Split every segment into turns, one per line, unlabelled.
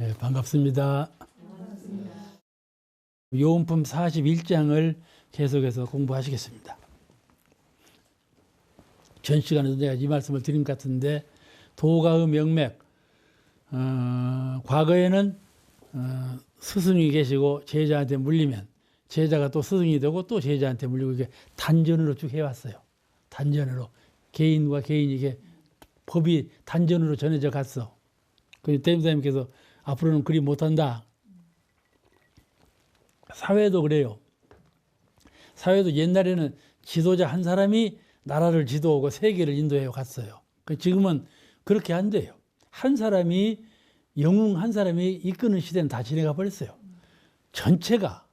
네, 반갑습니다. 요원품 41장을 계속해서 공부하시겠습니다. 전 시간에도 내가 이 말씀을 드린 것 같은데, 도가의 명맥, 과거에는 스승이 계시고 제자한테 물리면 제자가 또 스승이 되고 또 제자한테 물리고, 이게 단전으로 쭉 해왔어요. 단전으로. 개인과 개인이 이게 법이 단전으로 전해져 갔어. 그래서 대임사님께서 앞으로는 그리 못한다. 사회도 그래요. 사회도 옛날에는 지도자 한 사람이 나라를 지도하고 세계를 인도해 갔어요. 지금은 그렇게 안 돼요. 한 사람이, 영웅 한 사람이 이끄는 시대는 다 지나가 버렸어요. 전체가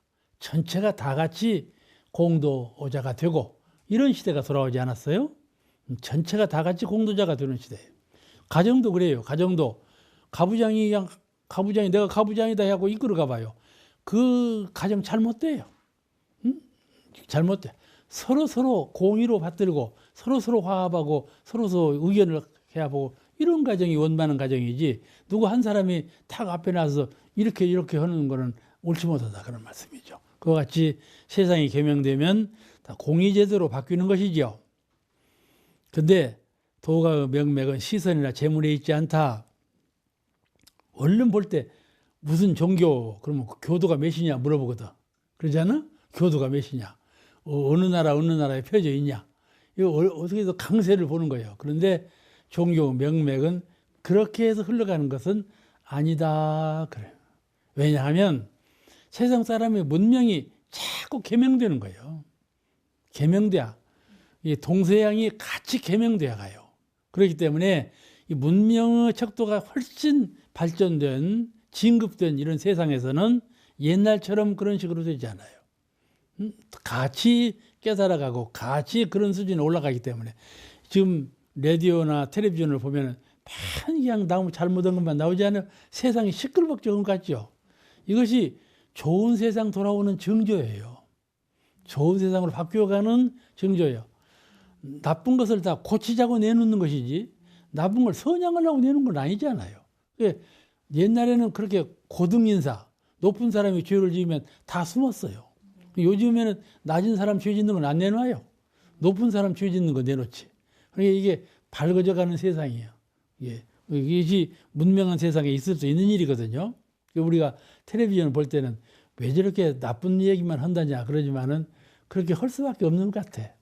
다 같이 공도자가 되고 이런 시대가 돌아오지 않았어요? 전체가 다 같이 공도자가 되는 시대예요. 가정도 그래요. 가정도 가부장이 내가 가부장이다 하고 이끌어가 봐요. 그 가정 잘못돼요. 응? 잘못돼. 서로 공의로 받들고 서로 화합하고 서로 의견을 해야 보고, 이런 가정이 원만한 가정이지, 누구 한 사람이 탁 앞에 나서 이렇게 하는 거는 옳지 못하다, 그런 말씀이죠. 그와 같이 세상이 개명되면 다 공의제도로 바뀌는 것이죠. 근데 도가의 명맥은 시선이나 재물에 있지 않다. 얼른 볼 때 무슨 종교, 그러면 교도가 몇이냐 물어보거든. 그러지 않아? 교도가 몇이냐, 어느 나라에 펴져 있냐, 이거 어떻게 해서 강세를 보는 거예요. 그런데 종교 명맥은 그렇게 해서 흘러가는 것은 아니다, 그래요. 왜냐하면 세상 사람의 문명이 자꾸 개명되는 거예요. 개명돼야, 이 동서양이 같이 개명돼야 가요. 그렇기 때문에 이 문명의 척도가 훨씬 발전된, 진급된 이런 세상에서는 옛날처럼 그런 식으로 되지 않아요. 같이 깨달아가고 같이 그런 수준에 올라가기 때문에, 지금 라디오나 텔레비전을 보면 그냥 너무 잘못한 것만 나오지 않아요. 세상이 시끌벅적한 것 같죠. 이것이 좋은 세상 돌아오는 증조예요. 좋은 세상으로 바뀌어가는 증조예요. 나쁜 것을 다 고치자고 내놓는 것이지, 나쁜 걸 선양하려고 내놓은 건 아니잖아요. 옛날에는 그렇게 고등인사, 높은 사람이 죄를 지으면 다 숨었어요. 요즘에는 낮은 사람 죄 짓는 건 안 내놔요. 높은 사람 죄 짓는 거 내놓지. 그러니까 이게 밝아져가는 세상이에요. 이것이 문명한 세상에 있을 수 있는 일이거든요. 우리가 텔레비전을 볼 때는 왜 저렇게 나쁜 얘기만 한다냐 그러지만은 그렇게 할 수밖에 없는 것 같아.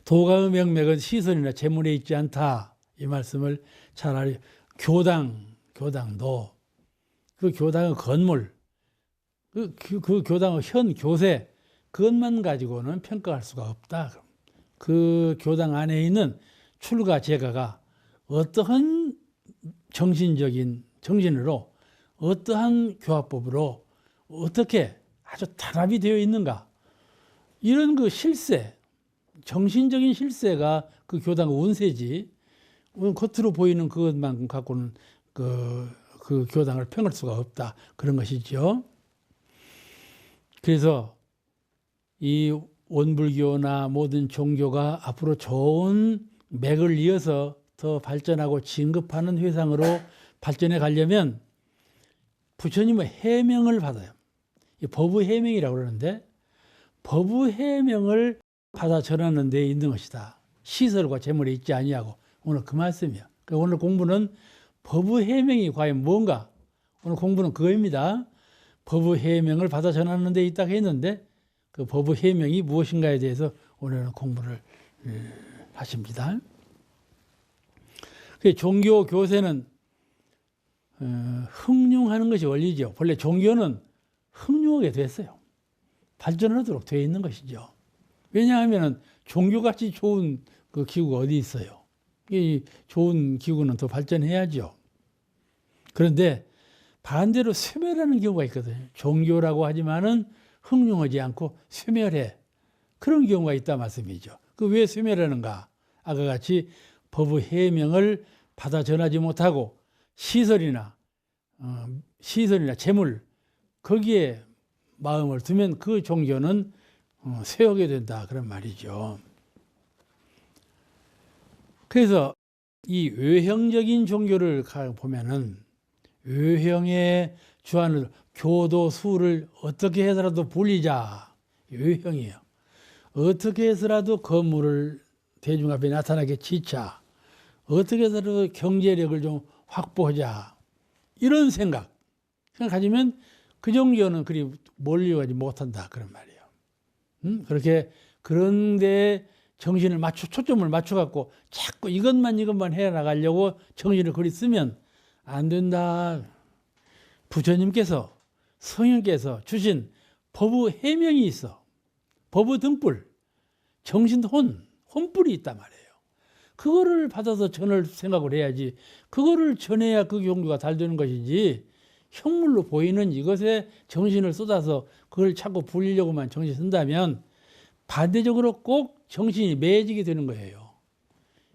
도가의 명맥은 시선이나 재물에 있지 않다. 이 말씀을 잘 알아요. 교당도 그 교당의 건물, 그 교당의 현 교세, 그것만 가지고는 평가할 수가 없다. 그 교당 안에 있는 출가 제가가 어떠한 정신으로, 어떠한 교화법으로 어떻게 아주 단합이 되어 있는가, 이런 그 실세, 정신적인 실세가 그 교당의 운세지, 겉으로 보이는 그것만 갖고는 그 교당을 평할 수가 없다, 그런 것이죠. 그래서 이 원불교나 모든 종교가 앞으로 좋은 맥을 이어서 더 발전하고 진급하는 회상으로 발전해 가려면 부처님의 해명을 받아요. 법의 해명이라고 그러는데, 법의 해명을 받아 전하는 데 있는 것이다. 시설과 재물에 있지 아니하고. 오늘 그 말씀이야. 오늘 공부는 법의 해명이 과연 뭔가, 오늘 공부는 그거입니다. 법의 해명을 받아 전하는 데 있다고 했는데, 그 법의 해명이 무엇인가에 대해서 오늘은 공부를 하십니다. 종교 교세는 흥룡하는 것이 원리죠. 원래 종교는 흥룡하게 됐어요. 발전하도록 되어 있는 것이죠. 왜냐하면 종교같이 좋은 그 기구가 어디 있어요. 이 좋은 기구는 더 발전해야죠. 그런데 반대로 쇠멸하는 경우가 있거든요. 종교라고 하지만은 흥룡하지 않고 쇠멸해. 그런 경우가 있다 말씀이죠. 그 왜 쇠멸하는가? 아까 같이 법의 해명을 받아 전하지 못하고 시설이나 재물, 거기에 마음을 두면 그 종교는 쇠하게 된다, 그런 말이죠. 그래서 이 외형적인 종교를 보면은 외형의 주안을 교도 수를 어떻게 해서라도 불리자. 외형이에요. 어떻게 해서라도 건물을 대중 앞에 나타나게 지자. 어떻게 해서라도 경제력을 좀 확보하자. 이런 생각 가지면 그 종교는 그리 멀리 가지 못한다. 그런 말이에요. 그렇게 그런데 정신을 초점을 맞춰갖고 자꾸 이것만 해 나가려고 정신을 그리 쓰면 안 된다. 부처님께서 성령께서 주신 법의 해명이 있어. 법의 등불, 정신 혼불이 있단 말이에요. 그거를 받아서 전할 생각을 해야지. 그거를 전해야 그 종교가 잘 되는 것이지. 형물로 보이는 이것에 정신을 쏟아서 그걸 자꾸 불리려고만 정신 쓴다면 반대적으로 꼭 정신이 매해지게 되는 거예요.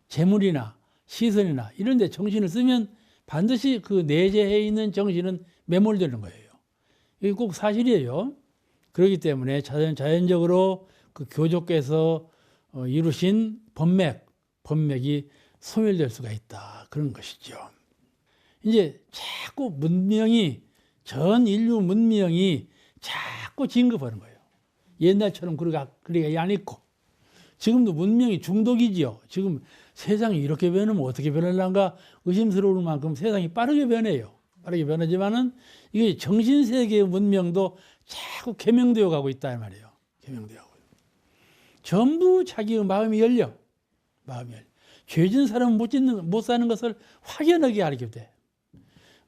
재물이나 시선이나 이런 데 정신을 쓰면 반드시 그 내재해 있는 정신은 매몰되는 거예요. 이게 꼭 사실이에요. 그렇기 때문에 자연적으로 그 교조께서 이루신 법맥이 소멸될 수가 있다. 그런 것이죠. 이제 자꾸 전 인류 문명이 자꾸 진급하는 거예요. 옛날처럼 그렇게 안 있고. 지금도 문명이 중독이지요. 지금 세상이 이렇게 변하면 어떻게 변할란가 의심스러울 만큼 세상이 빠르게 변해요. 빠르게 변하지만은 이게 정신세계의 문명도 자꾸 개명되어 가고 있단 말이에요. 개명되어 가고. 전부 자기의 마음이 열려. 죄진 사람은 못 사는 것을 확연하게 알게 돼.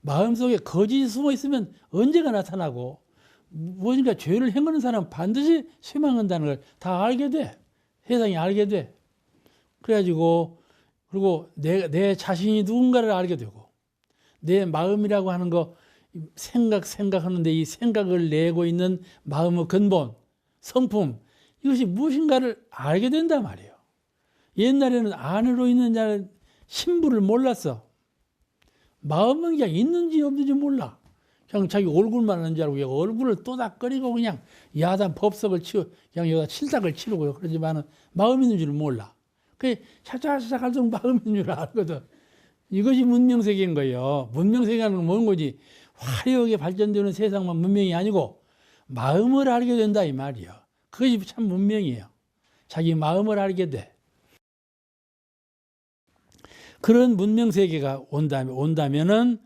마음속에 거짓이 숨어 있으면 언제가 나타나고 무엇인가 죄를 행하는 사람은 반드시 쇠망한다는 걸 다 알게 돼. 세상이 알게 돼. 그래가지고 그리고 내 자신이 누군가를 알게 되고 내 마음이라고 하는 거 생각하는데 이 생각을 내고 있는 마음의 근본, 성품 이것이 무엇인가를 알게 된단 말이에요. 옛날에는 안으로 있는 자는 신부를 몰랐어. 마음은 그냥 있는지 없는지 몰라. 그냥 자기 얼굴만 하는 줄 알고 얼굴을 또닥거리고 그냥 야단 법석을 치고 그냥 여기다 칠탁을 치르고요. 그러지만은 마음 있는 줄을 몰라. 그 차차차차 갈수록 마음 있는 줄 알거든. 이것이 문명세계인 거예요. 문명세계라는 건 뭔 거지? 화려하게 발전되는 세상만 문명이 아니고 마음을 알게 된다 이 말이에요. 그것이 참 문명이에요. 자기 마음을 알게 돼. 그런 문명세계가 온다면은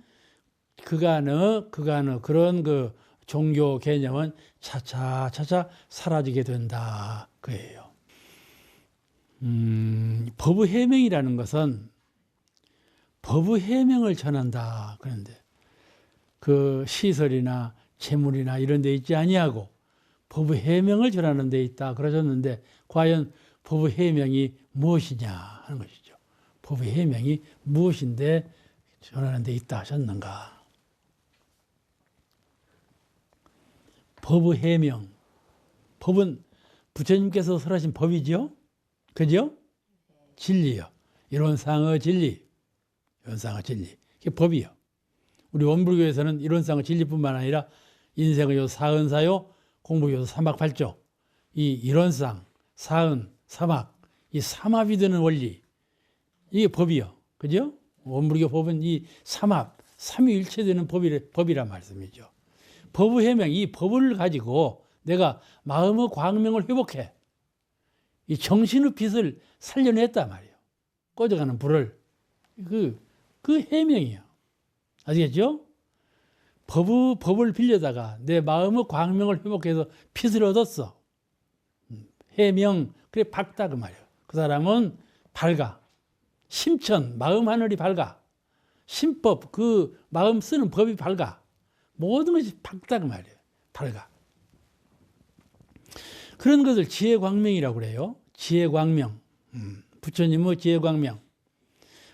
그간의 그런 그 종교 개념은 차차 사라지게 된다. 그예요. 법의 해명이라는 것은 법의 해명을 전한다. 그런데 그 시설이나 재물이나 이런 데 있지 아니하고 법의 해명을 전하는 데 있다. 그러셨는데 과연 법의 해명이 무엇이냐 하는 것이죠. 법의 해명이 무엇인데 전하는 데 있다 하셨는가. 법의 해명. 법은 부처님께서 설하신 법이죠. 그죠? 진리요. 이론상의 진리. 이론상의 진리. 그게 법이요. 우리 원불교에서는 이론상의 진리뿐만 아니라 인생의 요 사은사요, 공부요 삼박팔조. 이 이론상, 사은, 삼합, 이 삼합이 되는 원리. 이게 법이요. 그죠? 원불교 법은 이 삼합, 삼위일체되는 법이란 말씀이죠. 법의 해명, 이 법을 가지고 내가 마음의 광명을 회복해. 이 정신의 빛을 살려냈단 말이에요. 꺼져가는 불을. 그 해명이에요. 아시겠죠? 법을 빌려다가 내 마음의 광명을 회복해서 빛을 얻었어. 해명, 그래 밝다 그 말이에요. 그 사람은 밝아. 심천, 마음 하늘이 밝아. 심법, 그 마음 쓰는 법이 밝아. 모든 것이 밝다 그 말이에요. 밝아. 그런 것을 지혜광명이라고 그래요. 지혜광명. 부처님의 지혜광명.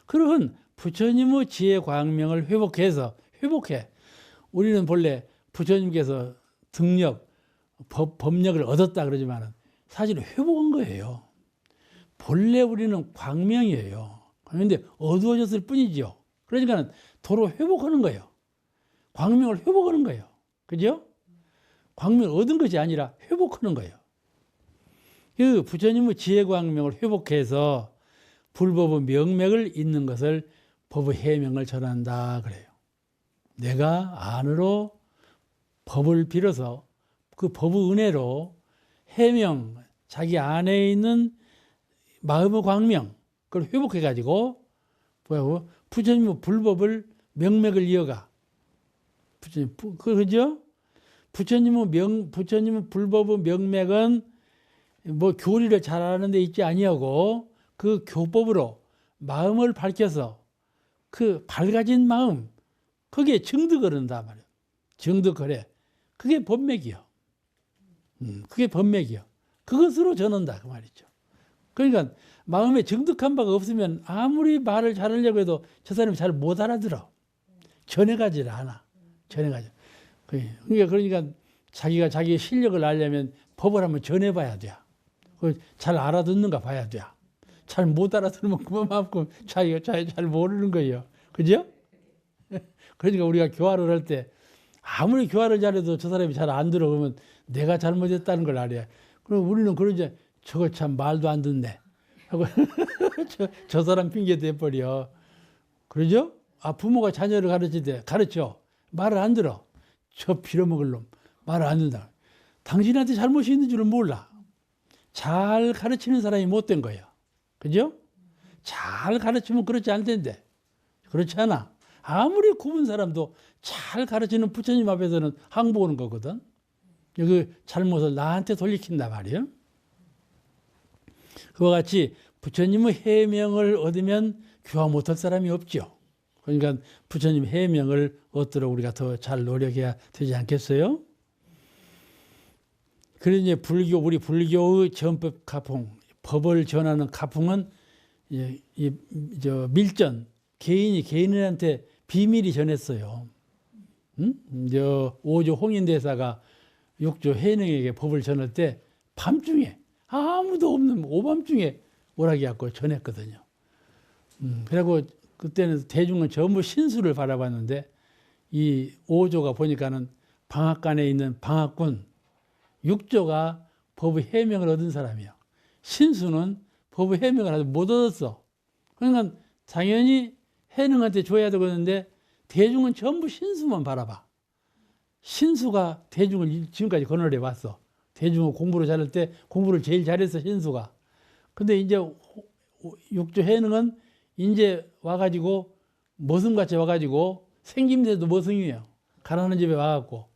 그런 부처님의 지혜광명을 회복해. 우리는 본래 부처님께서 등력, 법력을 얻었다 그러지만 사실은 회복한 거예요. 본래 우리는 광명이에요. 그런데 어두워졌을 뿐이죠. 그러니까 도로 회복하는 거예요. 광명을 회복하는 거예요. 그죠? 광명을 얻은 것이 아니라 회복하는 거예요. 그 부처님의 지혜광명을 회복해서 불법의 명맥을 잇는 것을 법의 해명을 전한다 그래요. 내가 안으로 법을 빌어서 그 법의 은혜로 해명, 자기 안에 있는 마음의 광명, 그걸 회복해가지고 부처님의 불법을 명맥을 이어가. 부처님, 그죠? 부처님의 불법의 명맥은 뭐 교리를 잘하는 데 있지 아니하고 그 교법으로 마음을 밝혀서 그 밝아진 마음, 거기에 정득을 한다 말이에요. 정득거래. 그게 법맥이요. 그게 법맥이요. 그것으로 전한다 그 말이죠. 그러니까 마음에 정득한 바가 없으면 아무리 말을 잘하려고 해도 저 사람이 잘 못 알아들어. 전해가지를 않아. 전해가지. 그러니까 자기가 자기의 실력을 알려면 법을 한번 전해봐야 돼. 잘 알아듣는가 봐야 돼. 잘 못 알아들으면 그만큼 자기가 잘 모르는 거예요. 그죠? 그러니까 우리가 교화를 할 때 아무리 교화를 잘해도 저 사람이 잘 안 들어 그러면 내가 잘못했다는 걸 알아야. 그럼 우리는 그러지. 저거 참 말도 안 듣네 하고 저 사람 핑계 대버려. 그러죠? 부모가 자녀를 가르쳐 말을 안 들어. 저 빌어먹을 놈 말을 안 듣는다. 당신한테 잘못이 있는 줄은 몰라. 잘 가르치는 사람이 못된 거예요. 그죠? 잘 가르치면 그렇지 않을 텐데. 그렇지 않아. 아무리 굽은 사람도 잘 가르치는 부처님 앞에서는 항복하는 거거든. 그 잘못을 나한테 돌리킨단 말이에요. 그와 같이 부처님의 해명을 얻으면 교화 못할 사람이 없죠. 그러니까 부처님 해명을 얻도록 우리가 더 잘 노력해야 되지 않겠어요? 그래서 이제 우리 불교의 전법 가풍, 법을 전하는 가풍은 밀전, 개인한테 비밀이 전했어요. 오조 홍인대사가 육조 해능에게 법을 전할 때 밤중에 아무도 없는 오밤중에 오라기 갖고 전했거든요. 그리고 그때는 대중은 전부 신수를 바라봤는데 이 오조가 보니까는 방앗간에 있는 방앗군 육조가 법의 해명을 얻은 사람이에요. 신수는 법의 해명을 아직 못 얻었어. 그러니까 당연히 해능한테 줘야 되겠는데 대중은 전부 신수만 바라봐. 신수가 대중을 지금까지 건설해 왔어. 대중은 공부를 잘할 때 공부를 제일 잘했어, 신수가. 근데 이제 육조 해능은 이제 머슴같이 와가지고 생김새도 머슴이에요. 가난한 집에 와갖고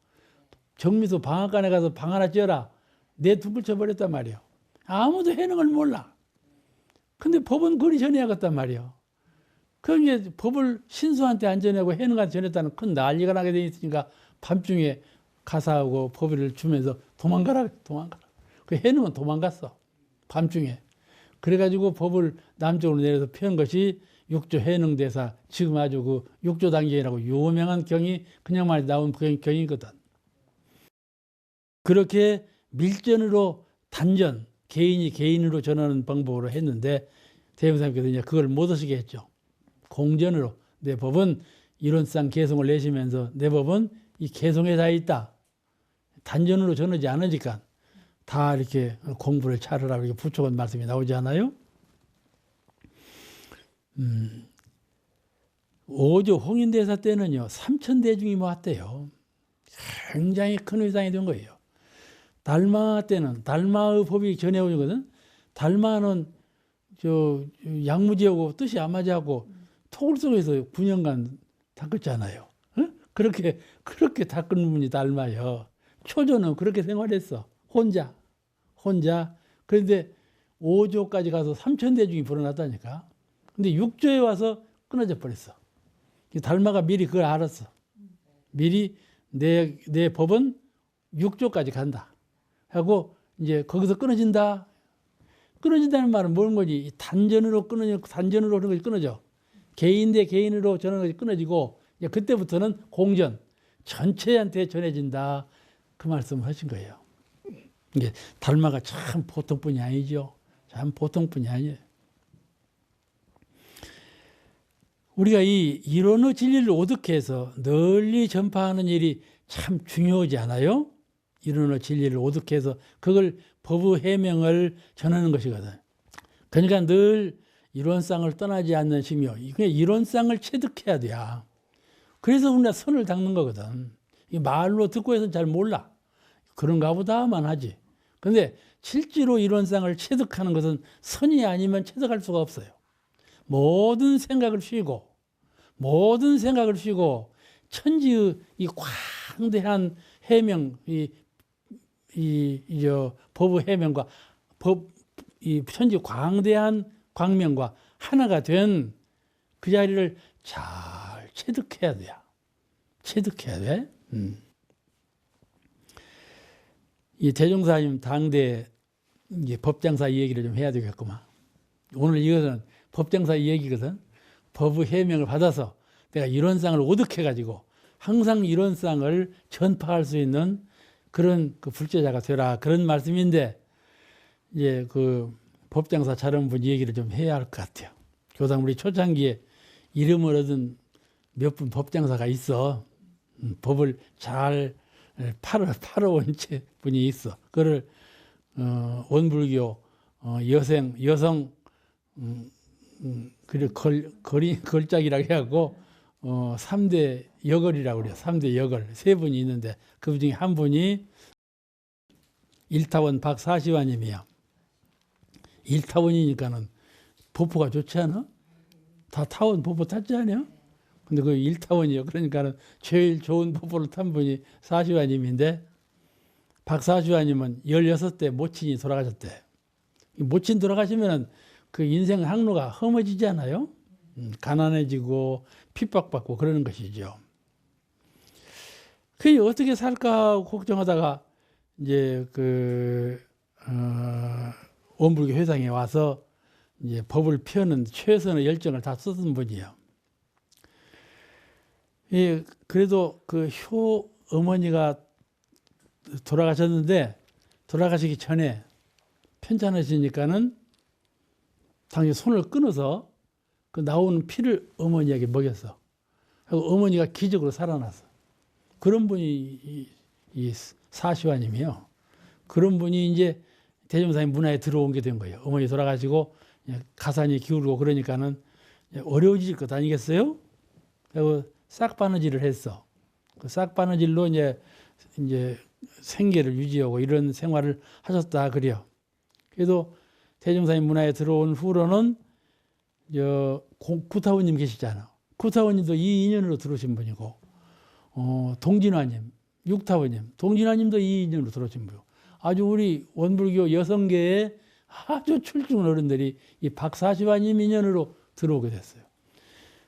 정미소 방앗간에 가서 방 하나 찌어라. 내 둥글 쳐버렸단 말이에요. 아무도 해능을 몰라. 근데 법은 그리 전해야겠단 말이에요. 그러니까 법을 신수한테 안 전하고 해능한테 전했다는 큰 난리가 나게 돼 있으니까 밤중에 가사하고 법을 주면서 도망가라. 그 해능은 도망갔어. 밤중에. 그래가지고 법을 남쪽으로 내려서 펴는 것이 육조 해능대사, 지금 아주 그 육조단경이라고 유명한 경이 그냥 말 나온 경이거든. 그렇게 밀전으로 단전, 개인이 개인으로 전하는 방법으로 했는데 대명사님께서 이제 그걸 못 하시게 했죠. 공전으로 내 법은 이론상 개성을 내시면서 내 법은 이 개성에 다 있다. 단전으로 전하지 않으니까 다 이렇게 공부를 차르라고 이렇게 부촉한 말씀이 나오지 않아요? 오조 홍인대사 때는요 3,000대중이 모았대요. 굉장히 큰 회상이 된 거예요. 달마 때는 달마의 법이 전해오거든. 달마는 양무지하고 뜻이 안 맞아갖고 토굴 속에서 9년간 닦았잖아요. 어? 그렇게 닦은 분이 달마요. 초조는 그렇게 생활했어. 혼자. 그런데 5조까지 가서 3,000대중이 불어났다니까. 근데 6조에 와서 끊어져 버렸어. 달마가 미리 그걸 알았어. 미리 내 법은 6조까지 간다. 하고 이제 거기서 끊어진다. 끊어진다는 말은 뭔 거지? 단전으로 그런 것이 끊어져. 개인 대 개인으로 전하는 것이 끊어지고 이제 그때부터는 공전, 전체한테 전해진다. 그 말씀을 하신 거예요. 이게 달마가 참 보통 분이 아니죠. 참 보통 분이 아니에요. 우리가 이 이론의 진리를 오득해서 널리 전파하는 일이 참 중요하지 않아요? 이론의 진리를 오득해서 그걸 법의 해명을 전하는 것이거든. 그러니까 늘 이론상을 떠나지 않는 심이요. 그냥 이론상을 체득해야 돼. 그래서 우리가 선을 닦는 거거든. 이 말로 듣고 해서는 잘 몰라. 그런가 보다만 하지. 근데 실제로 이론상을 체득하는 것은 선이 아니면 체득할 수가 없어요. 모든 생각을 쉬고 천지의 이 광대한 해명, 법의 해명과 이 천지 광대한 광명과 하나가 된 그 자리를 잘 체득해야 돼. 체득해야 돼. 이 대종사님 당대 이제 법장사 얘기를 좀 해야 되겠구만. 오늘 이것은 법장사 얘기거든. 법의 해명을 받아서 내가 이론상을 오득해가지고 항상 이론상을 전파할 수 있는 그런 그 불제자가 되라, 그런 말씀인데, 이제 그 법장사 자른 분 얘기를 좀 해야 할 것 같아요. 교당 우리 초창기에 이름을 얻은 몇 분 법장사가 있어. 법을 잘 팔아온 분이 있어. 그를 원불교 여성 그리고 걸작이라고 해갖고 3대 여걸이라고 그래요. 3대 여걸 세 분이 있는데 그 중에 한 분이 일타원 박사시와님이야. 일타원이니까는 보포가 좋지 않아? 다 타원 보포 탔지 않아요? 근데 그 일타원이요. 그러니까는 제일 좋은 보포를 탄 분이 사시와님인데, 박사시와님은 16대 모친이 돌아가셨대. 모친 돌아가시면은 그 인생 항로가 험해지지 않아요? 가난해지고 핍박받고 그러는 것이죠. 그게 어떻게 살까 걱정하다가 이제 원불교 회상에 와서 이제 법을 펴는 최선의 열정을 다 썼던 분이에요. 예, 그래도 그 효 어머니가 돌아가셨는데, 돌아가시기 전에 편찮으시니까는 당연히 손을 끊어서 그 나오는 피를 어머니에게 먹였어. 하고 어머니가 기적으로 살아났어. 그런 분이 이 사시와님이요. 그런 분이 이제 대종사님 문화에 들어온 게 된 거예요. 어머니 돌아가시고 가산이 기울고 그러니까는 어려워질 것 아니겠어요? 그리고 싹바느질을 했어. 그 싹바느질로 이제 생계를 유지하고 이런 생활을 하셨다 그래요. 그래도 대종사님 문화에 들어온 후로는 구타원님 계시잖아. 구타원님도 이 인연으로 들어오신 분이고, 동진화님, 육타원님, 동진화님도 이 인연으로 들어오신 분이고, 아주 우리 원불교 여성계에 아주 출중한 어른들이 이 박사시와님 인연으로 들어오게 됐어요.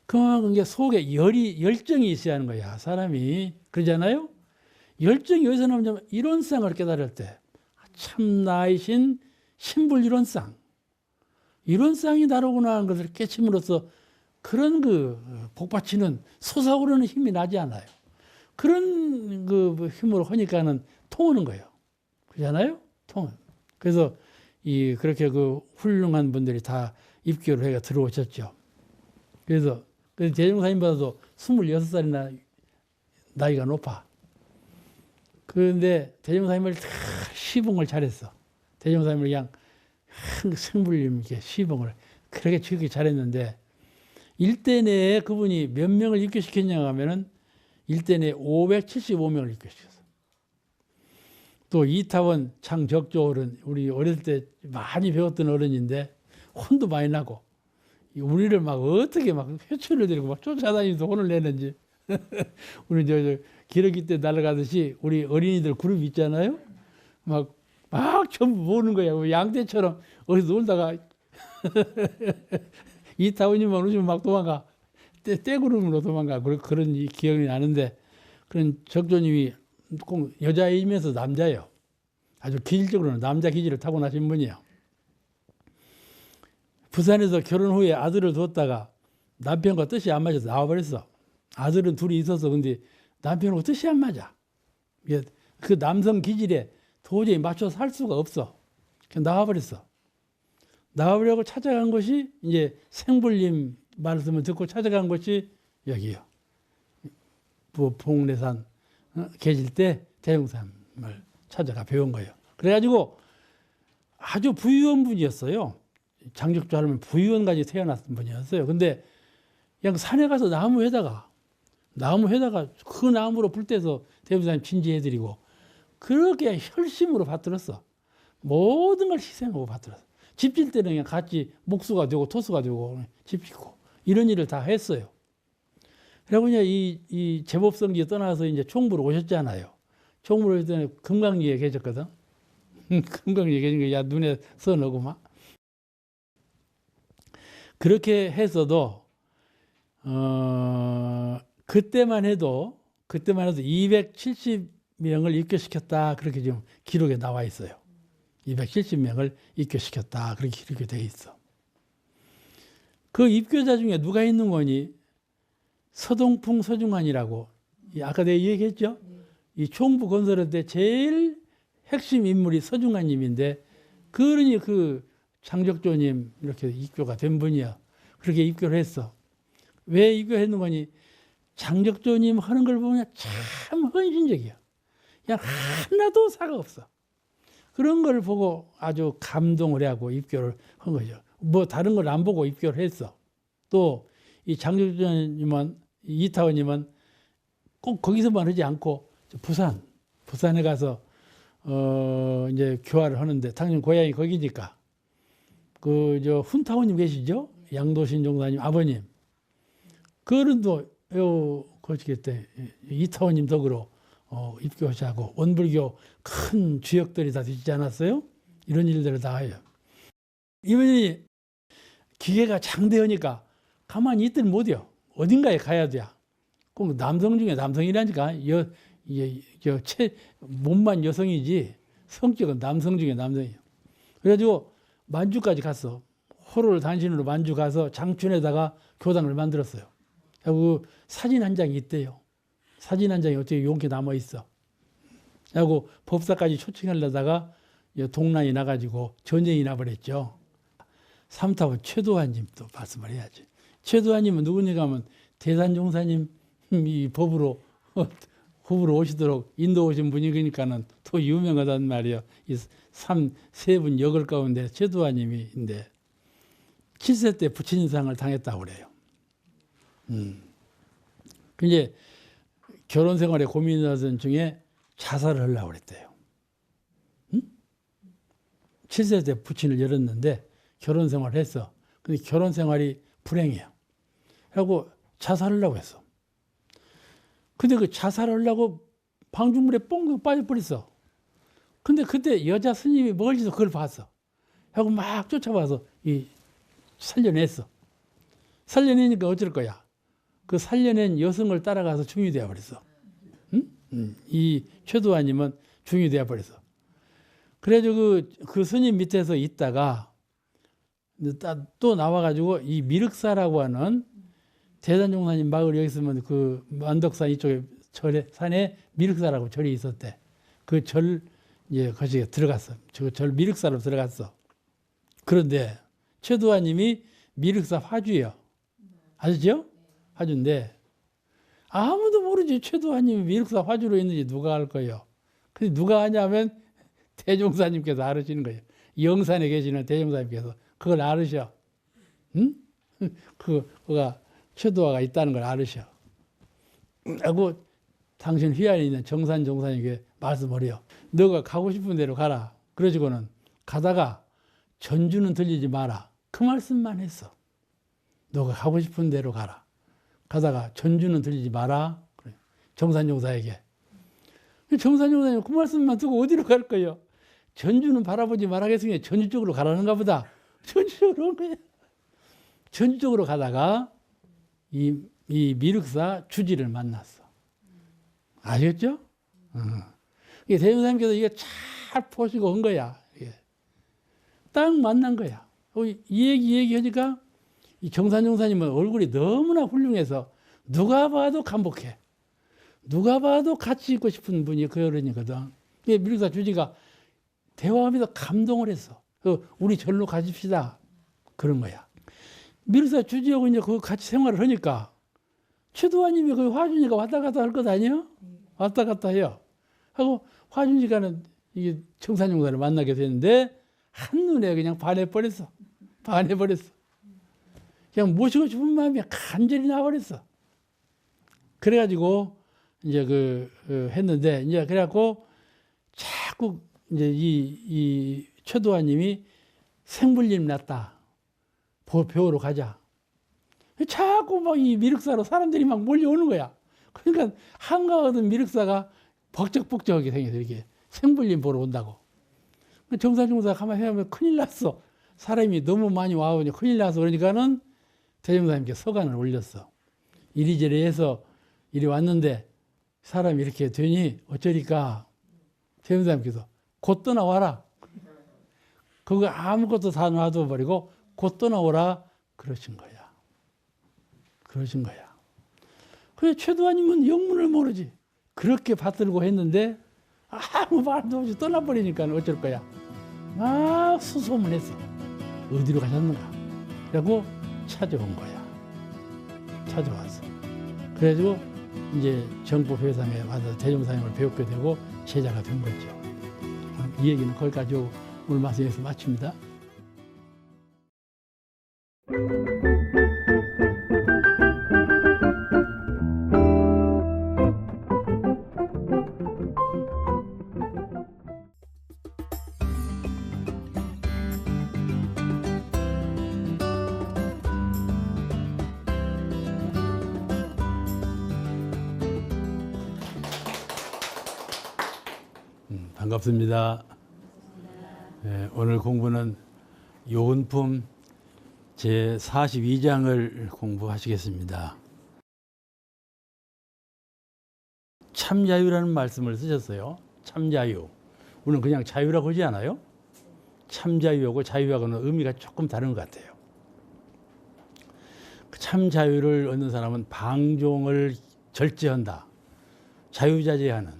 그만큼 이게 속에 열정이 있어야 하는 거야, 사람이. 그러잖아요? 열정이 어디서 나오냐면 이론상을 깨달을 때 참나이신 신불 이론상, 이론상이 나로구나 하는 것을 깨침으로써 그런 그 복받치는 솟아오르는 힘이 나지 않아요. 그런 그 힘으로 하니까는 통하는 거예요. 그렇잖아요? 통은. 그래서 그렇게 그 훌륭한 분들이 다 입교를 해가 들어오셨죠. 그래서 대종사님보다도 26살이나 나이가 높아. 그런데 대종사님을 다 시봉을 잘했어. 대종사님을 그냥 생불림 이렇게 시봉을 그렇게 지극히 잘했는데, 일대 내에 그분이 몇 명을 입교시켰냐 하면은 일대 내에 575명을 입교시켰어. 또 이타원 장적조 어른, 우리 어릴 때 많이 배웠던 어른인데 혼도 많이 나고 우리를 막 어떻게 막 회초리를 들고 막 쫓아다니면서 혼을 내는지. 우리 저 기러기 때 날아가듯이 우리 어린이들 그룹 있잖아요. 막 전부 모으는 거야. 양떼처럼 어디서 놀다가 이타원님만 오시면 막 도망가. 떼구름으로 도망가. 그런 기억이 나는데, 그런 적조님이 꼭 여자이면서 남자예요. 아주 기질적으로는 남자 기질을 타고나신 분이에요. 부산에서 결혼 후에 아들을 뒀다가 남편과 뜻이 안 맞아서 나와버렸어. 아들은 둘이 있어서 근데 남편하고 뜻이 안 맞아. 그 남성 기질에 도저히 맞춰서 살 수가 없어. 그냥 나와버렸어. 나와버리고 찾아간 것이 이제 생불림 말씀을 듣고 찾아간 것이 여기요. 봉래산 계실 때 대종사님을 찾아가 배운 거예요. 그래가지고 아주 부유한 분이었어요. 장적조 할머니 부의원까지 태어났던 분이었어요. 근데 그냥 산에 가서 나무에다가 그 나무로 불 떼서 대부사님 진지해드리고 그렇게 혈심으로 받들었어. 모든 걸 희생하고 받들었어. 집 질 때는 그냥 같이 목수가 되고 토수가 되고 집 짓고 이런 일을 다 했어요. 그리고 이제 이 제법성지에 떠나서 이제 총부로 오셨잖아요. 총부로 오실 때는 금강리에 계셨거든. 금강리에 계신 거 야 눈에 써넣고 막. 그렇게 했어도 그때만 해도 270명을 입교시켰다 그렇게 지금 기록에 나와 있어요. 270명을 입교시켰다 그렇게 기록이 되어 있어. 그 입교자 중에 누가 있는 거니? 서동풍 서중환이라고 아까 내가 얘기했죠. 이 총부 건설할 때 제일 핵심 인물이 서중환님인데 그러니 그 장적조님 이렇게 입교가 된 분이야. 그렇게 입교를 했어. 왜 입교했는 거니? 장적조님 하는 걸 보면 참 헌신적이야. 그냥 하나도 사가 없어. 그런 걸 보고 아주 감동을 하고 입교를 한 거죠. 뭐 다른 걸 안 보고 입교를 했어. 또 이 장적조님은 이타원님은 꼭 거기서만 하지 않고 부산에 가서 이제 교화를 하는데 당연히 고향이 거기니까 그 저 훈타원님 계시죠? 양도신 종사님 아버님. 그런도 거기 때 이타원님 덕으로 입교하시고 원불교 큰 주역들이 다 되지 않았어요? 이런 일들을 다 해요. 이분이 기계가 장대하니까 가만히 있들 못해요. 어딘가에 가야 돼. 꼭 남성 중에 남성이라니까 몸만 여성이지 성격은 남성 중에 남성이에요. 그래가지고 만주까지 갔어. 호를 단신으로 만주 가서 장춘에다가 교당을 만들었어요. 그리고 사진 한 장이 있대요. 사진 한 장이 어떻게 용케 남아 있어. 그리고 법사까지 초청하려다가 동란이 나가지고 전쟁이 나버렸죠. 삼타원 최도환님도 말씀을 해야지. 최도환님은 누구냐 하면 대산종사님 이 법으로 오시도록 인도 오신 분이니까는 더 유명하단 말이에요. 이 세 분 역을 가운데 최도환님인데 7세 때 부친상을 당했다고 그래요. 이제 결혼 생활에 고민하던 중에 자살을 하려고 그랬대요. 7세 때 부친을 열었는데 결혼 생활을 했어. 근데 결혼 생활이 불행해요. 그리고 자살하려고 했어. 근데 그 자살하려고 방중물에 뻥 빠져버렸어. 근데 그때 여자 스님이 멀리서 그걸 봤어. 하고 막 쫓아와서 살려냈어. 살려내니까 어쩔 거야. 그 살려낸 여성을 따라가서 중이 되어 버렸어. 이 최도환님은 중이 되어 버렸어. 그래가지고 그 스님 밑에서 있다가 또 나와가지고 이 미륵사라고 하는 대산종사님 마을 여기 있으면 그 만덕산 이쪽에 산에 미륵사라고 절이 있었대. 그 절 이제 거기에 들어갔어. 저 절 미륵사로 들어갔어. 그런데 최도환님이 미륵사 화주예요. 아시죠? 화주인데 아무도 모르지 최도환님이 미륵사 화주로 있는지 누가 알 거예요. 근데 누가 하냐면 대종사님께서 알으시는 거예요. 영산에 계시는 대종사님께서 그걸 알으셔. 응? 그가 최도화가 있다는 걸 알으셔. 하고 당신 휘안에 있는 정산 종사님께 말씀을 해요. 너가 가고 싶은 데로 가라. 그러시고는 가다가 전주는 들리지 마라. 그 말씀만 했어. 너가 가고 싶은 데로 가라. 가다가 전주는 들리지 마라. 정산 종사에게. 정산 종사님 그 말씀만 듣고 어디로 갈 거예요? 전주는 바라보지 말아겠으니 전주 쪽으로 가라는가 보다. 전주 쪽으로 온 거예요. 전주 쪽으로 가다가 이 미륵사 주지를 만났어. 아셨죠? 대종사님께서 이게 잘 보시고 온 거야. 딱 만난 거야. 이 얘기하니까 이 정산종사님은 얼굴이 너무나 훌륭해서 누가 봐도 감복해. 누가 봐도 같이 있고 싶은 분이 그 어른이거든. 미륵사 주지가 대화하면서 감동을 했어. 우리 절로 가십시다. 그런 거야. 미륵사 주지하고 이제 그 같이 생활을 하니까 최도환님이 그 화준이가 왔다 갔다 할 것 아니에요? 왔다 갔다 해요. 하고 화준이가는 이게 정산종사를 만나게 됐는데 한눈에 그냥 반해버렸어. 안 해버렸어. 그냥 모시고 싶은 마음이 간절히 나버렸어. 그래가지고 이제 했는데 이제 그래갖고 자꾸 이제 이 최도환님이 생불림 났다. 배우러 가자. 자꾸 막 이 미륵사로 사람들이 막 몰려오는 거야. 그러니까 한가하던 미륵사가 벅적벅적하게 생겨서 이렇게 생불림 보러 온다고. 정사중사 가만히 생각하면 큰일 났어. 사람이 너무 많이 와오니 큰일 나서 그러니까는 대종사님께 서간을 올렸어. 이리저리 해서 이리 왔는데 사람이 이렇게 되니 어쩌니까 대종사님께서 곧 떠나와라. 그거 아무것도 다 놔둬버리고 곧 떠나오라 그러신 거야. 그러신 거야. 그래 최도환님은 영문을 모르지. 그렇게 받들고 했는데 아무 말도 없이 떠나버리니까 어쩔 거야. 막 수소문했어. 어디로 가셨는가? 그리고 찾아온 거야. 찾아왔어. 그래가지고 이제 정법회상에 와서 대종사님을 배우게 되고 제자가 된 거죠. 이 얘기는 거기까지 오늘 말씀에서 마칩니다. 반갑습니다. 네, 오늘 공부는 요은품 제42장을 공부하시겠습니다. 참자유라는 말씀을 쓰셨어요. 참자유. 우리는 그냥 자유라고 하지 않아요? 참자유하고 자유하고는 의미가 조금 다른 것 같아요. 참자유를 얻는 사람은 방종을 절제한다. 자유자재하는,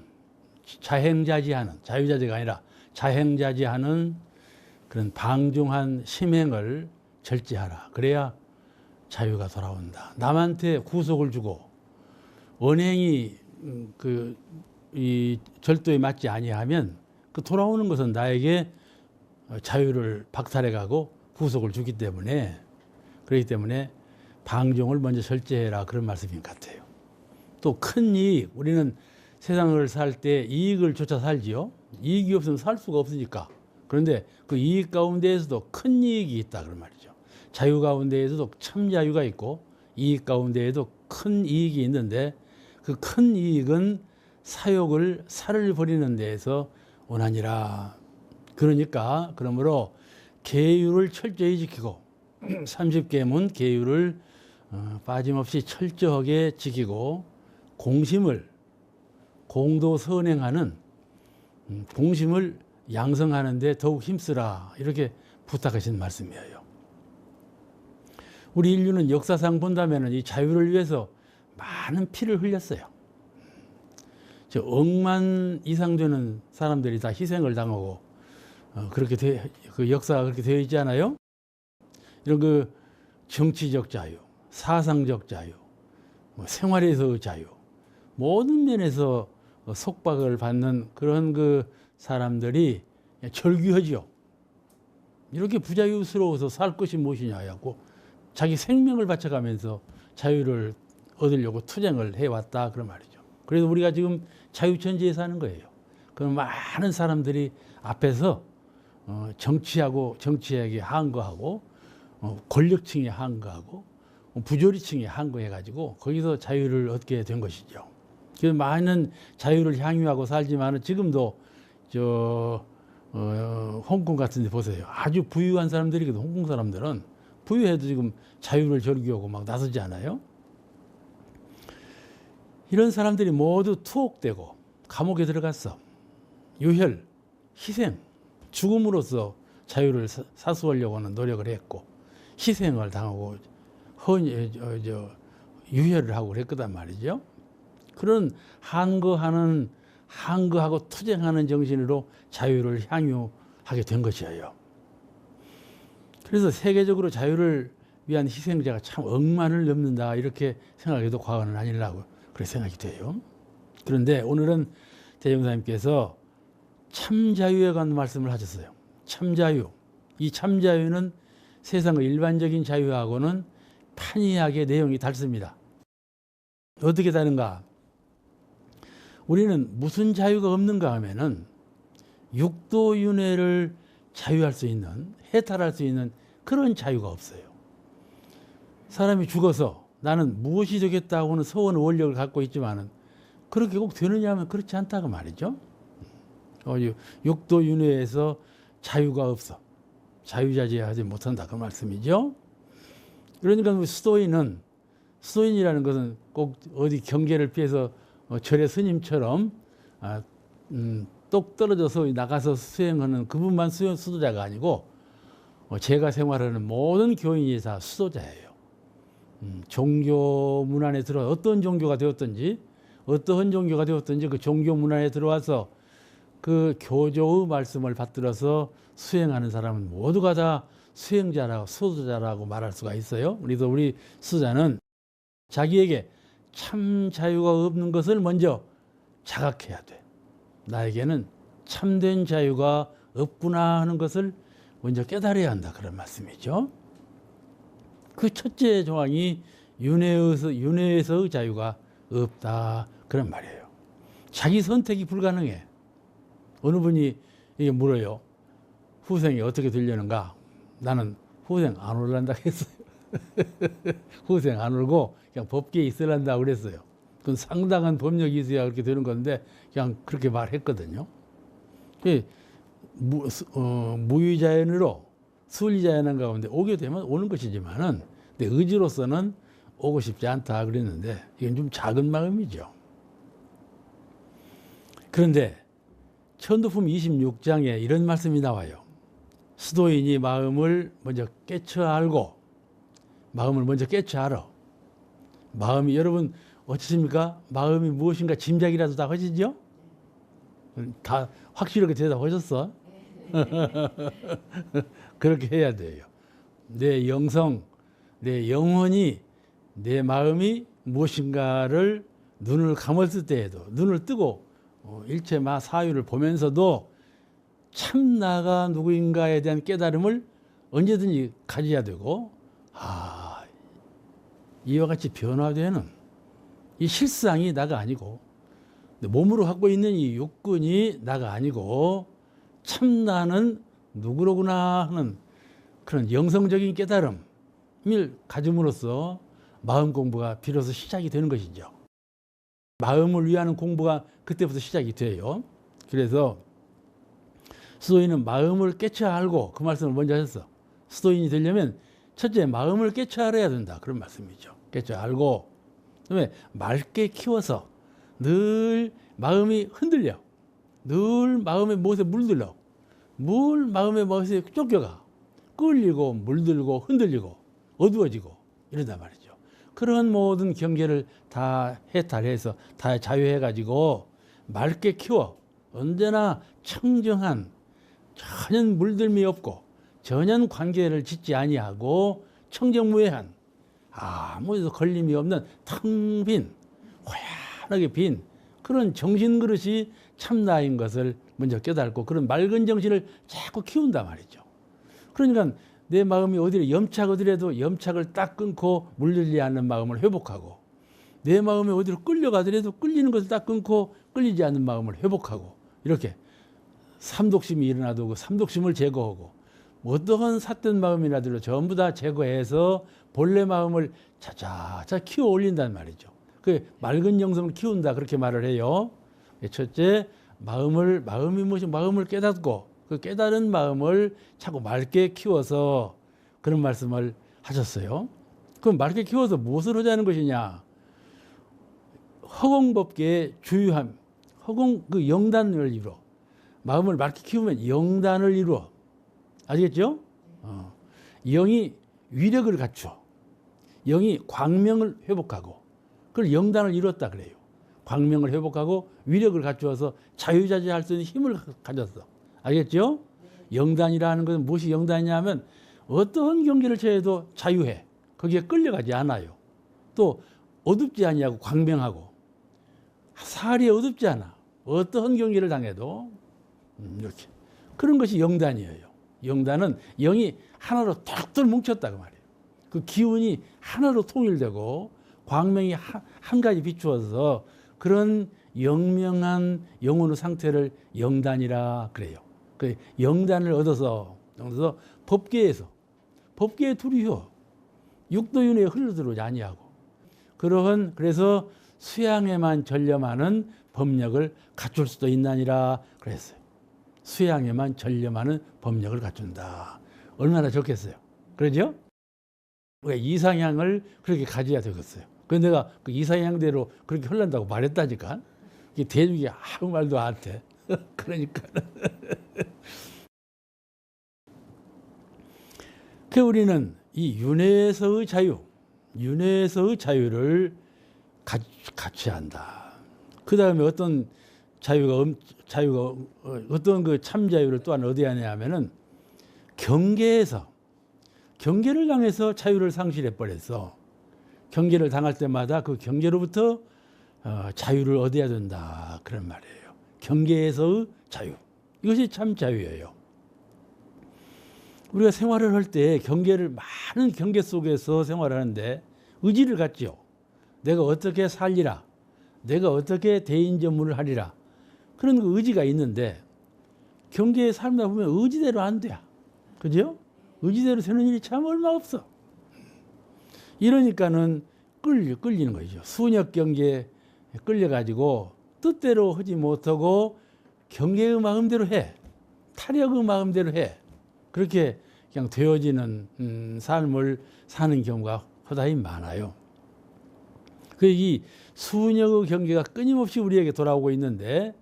자행자지하는, 자유자재가 아니라 자행자지하는 그런 방종한 심행을 절제하라. 그래야 자유가 돌아온다. 남한테 구속을 주고 언행이 이 절도에 맞지 아니하면 그 돌아오는 것은 나에게 자유를 박탈해가고 구속을 주기 때문에, 그렇기 때문에 방종을 먼저 절제해라, 그런 말씀인 것 같아요. 또 큰 이익, 우리는 세상을 살 때 이익을 쫓아 살지요. 이익이 없으면 살 수가 없으니까. 그런데 그 이익 가운데에서도 큰 이익이 있다, 그런 말이죠. 자유 가운데에서도 참 자유가 있고 이익 가운데에도 큰 이익이 있는데 그 큰 이익은 사욕을 살을 버리는 데에서 원하니라. 그러니까 그러므로 계율을 철저히 지키고 30계문 계율을 빠짐없이 철저하게 지키고 공심을 공도 선행하는 공심을 양성하는 데 더욱 힘쓰라, 이렇게 부탁하신 말씀이에요. 우리 인류는 역사상 본다면 이 자유를 위해서 많은 피를 흘렸어요. 저 억만 이상 되는 사람들이 다 희생을 당하고 그렇게 그 역사가 그렇게 되어 있지 않아요? 이런 그 정치적 자유, 사상적 자유, 생활에서의 자유, 모든 면에서 속박을 받는 그런 그 사람들이 절규하죠. 이렇게 부자유스러워서 살 것이 무엇이냐 하고 자기 생명을 바쳐가면서 자유를 얻으려고 투쟁을 해왔다, 그런 말이죠. 그래서 우리가 지금 자유천지에 사는 거예요. 그런 많은 사람들이 앞에서 정치하고 정치에게 항거하고 권력층에 항거하고 부조리층에 항거해가지고 거기서 자유를 얻게 된 것이죠. 그래서 많은 자유를 향유하고 살지만 지금도 홍콩 같은 데 보세요. 아주 부유한 사람들이거든. 홍콩 사람들은 부유해도 지금 자유를 절규하고 막 나서지 않아요? 이런 사람들이 모두 투옥되고 감옥에 들어갔어. 유혈, 희생, 죽음으로써 자유를 사수하려고 하는 노력을 했고 희생을 당하고 유혈을 하고 그랬거단 말이죠. 그런 항거하고 투쟁하는 정신으로 자유를 향유하게 된 것이에요. 그래서 세계적으로 자유를 위한 희생자가 참 억만을 넘는다, 이렇게 생각해도 과언은 아니라고 그렇게 생각이 돼요. 그런데 오늘은 대종사님께서 참자유에 관한 말씀을 하셨어요. 참자유. 이 참자유는 세상의 일반적인 자유하고는 판이하게 내용이 다릅니다. 어떻게 다른가? 우리는 무슨 자유가 없는가 하면은 육도윤회를 자유할 수 있는, 해탈할 수 있는 그런 자유가 없어요. 사람이 죽어서 나는 무엇이 되겠다고 하는 소원 원력을 갖고 있지만은 그렇게 꼭 되느냐 하면 그렇지 않다고 말이죠. 육도윤회에서 자유가 없어. 자유자재하지 못한다 그 말씀이죠. 그러니까 수도인이라는 것은 꼭 어디 경계를 피해서 절의 스님처럼 똑 떨어져서 나가서 수행하는 그분만 수도자가 아니고 제가 생활하는 모든 교인이 다 수도자예요. 종교 문안에 들어 어떤 종교가 되었든지 어떠한 종교가 되었든지 그 종교 문안에 들어와서 그 교조의 말씀을 받들어서 수행하는 사람은 모두가 다 수행자라고 수도자라고 말할 수가 있어요. 그래서 우리 수자는 자기에게 참 자유가 없는 것을 먼저 자각해야 돼. 나에게는 참된 자유가 없구나 하는 것을 먼저 깨달아야 한다 그런 말씀이죠. 그 첫째 조항이 윤회에서의 자유가 없다 그런 말이에요. 자기 선택이 불가능해. 어느 분이 이게 물어요. 후생이 어떻게 되려는가? 나는 후생 안 올란다 했어요. 후생 안 올고 그냥 법계에 있으란다 그랬어요. 그건 상당한 법력이 있어야 그렇게 되는 건데 그냥 그렇게 말했거든요. 무유자연으로 수리자연한 가운데 오게 되면 오는 것이지만은 근데 의지로서는 오고 싶지 않다 그랬는데 이건 좀 작은 마음이죠. 그런데 천도품 26장에 이런 말씀이 나와요. 수도인이 마음을 먼저 깨쳐 알고 마음을 먼저 깨쳐 알아. 마음이 여러분 어떻습니까? 마음이 무엇인가 짐작이라도 다 하시죠? 다 확실하게 대답하셨어? 그렇게 해야 돼요. 내 영성, 내 영혼이 내 마음이 무엇인가를 눈을 감았을 때에도 눈을 뜨고 일체 사유를 보면서도 참 나가 누구인가에 대한 깨달음을 언제든지 가져야 되고 이와 같이 변화되는 이 실상이 나가 아니고 몸으로 갖고 있는 이 육근이 나가 아니고 참 나는 누구로구나 하는 그런 영성적인 깨달음을 가짐으로써 마음 공부가 비로소 시작이 되는 것이죠. 마음을 위하는 공부가 그때부터 시작이 돼요. 그래서 수도인은 마음을 깨쳐 알고 그 말씀을 먼저 하셨어. 수도인이 되려면 첫째 마음을 깨쳐 알아야 된다 그런 말씀이죠. 깨쳐 알고 그다음에 맑게 키워서 늘 마음이 흔들려. 늘 마음의 무엇에 물들러. 물 마음의 무엇에 쫓겨가. 끌리고 물들고 흔들리고 어두워지고 이런단 말이죠. 그런 모든 경계를 다 해탈해서 다 자유해가지고 맑게 키워 언제나 청정한 전혀 물들미 없고 전혀 관계를 짓지 아니하고 청정무해한 아무 걸림이 없는 텅 빈 호연하게 빈 그런 정신 그릇이 참나인 것을 먼저 깨닫고 그런 맑은 정신을 자꾸 키운단 말이죠. 그러니까 내 마음이 어디를 염착하더라도 염착을 딱 끊고 물들지 않는 마음을 회복하고 내 마음이 어디로 끌려가더라도 끌리는 것을 딱 끊고 끌리지 않는 마음을 회복하고 이렇게 삼독심이 일어나도 그 삼독심을 제거하고 어떠한 삿된 마음이라도 전부 다 제거해서 본래 마음을 차차차 키워 올린단 말이죠. 그 맑은 영성을 키운다 그렇게 말을 해요. 첫째 마음이 무엇이 마음을 깨닫고 그 깨달은 마음을 자꾸 맑게 키워서 그런 말씀을 하셨어요. 그럼 맑게 키워서 무엇을 하자는 것이냐? 허공법계의 주유함, 그 영단을 이루어. 마음을 맑게 키우면 영단을 이루어. 아시겠죠? 영이 위력을 갖춰. 영이 광명을 회복하고 그걸 영단을 이뤘다 그래요. 광명을 회복하고 위력을 갖추어서 자유자재할 수 있는 힘을 가졌어. 알겠죠? 영단이라는 것은 무엇이 영단이냐 하면 어떠한 경계를 처해도 자유해. 거기에 끌려가지 않아요. 또 어둡지 아니하고 광명하고 살이 어둡지 않아. 어떠한 경계를 당해도 이렇게 그런 것이 영단이에요. 영단은 영이 하나로 탁 뭉쳤다 그 말이에요. 그 기운이 하나로 통일되고 광명이 한 가지 비추어서 그런 영명한 영혼의 상태를 영단이라 그래요. 그 영단을 얻어서 법계에 둘이요 육도윤회에 흘러들어오지 아니하고 그래서 수양에만 전념하는 법력을 갖출 수도 있나니라 그랬어요. 수양에만 전념하는 법력을 갖춘다. 얼마나 좋겠어요. 그러죠? 우리가 이상향을 그렇게 가져야 되겠어요. 그래서 내가 그 이상향대로 그렇게 흘러간다고 말했다니까. 대중이 아무 말도 안 해. 그러니까. 그 우리는 이 윤회에서의 자유를 갖춰야 한다. 그 다음에 어떤 자유가 어떤 그 참자유를 또한 얻어야 하냐면은 경계를 당해서 자유를 상실해 버렸어. 경계를 당할 때마다 그 경계로부터 자유를 얻어야 된다. 그런 말이에요. 경계에서의 자유. 이것이 참 자유예요. 우리가 생활을 할 때 많은 경계 속에서 생활하는데 의지를 갖지요. 내가 어떻게 살리라. 내가 어떻게 대인전문을 하리라. 그런 그 의지가 있는데 경계에 살다 보면 의지대로 안 돼. 그죠? 의지대로 되는 일이 참 얼마 없어. 이러니까는 끌리는 거죠. 순역 경계에 끌려가지고 뜻대로 하지 못하고 경계의 마음대로 해. 타력의 마음대로 해. 그렇게 그냥 되어지는 삶을 사는 경우가 허다히 많아요. 이 순역의 경계가 끊임없이 우리에게 돌아오고 있는데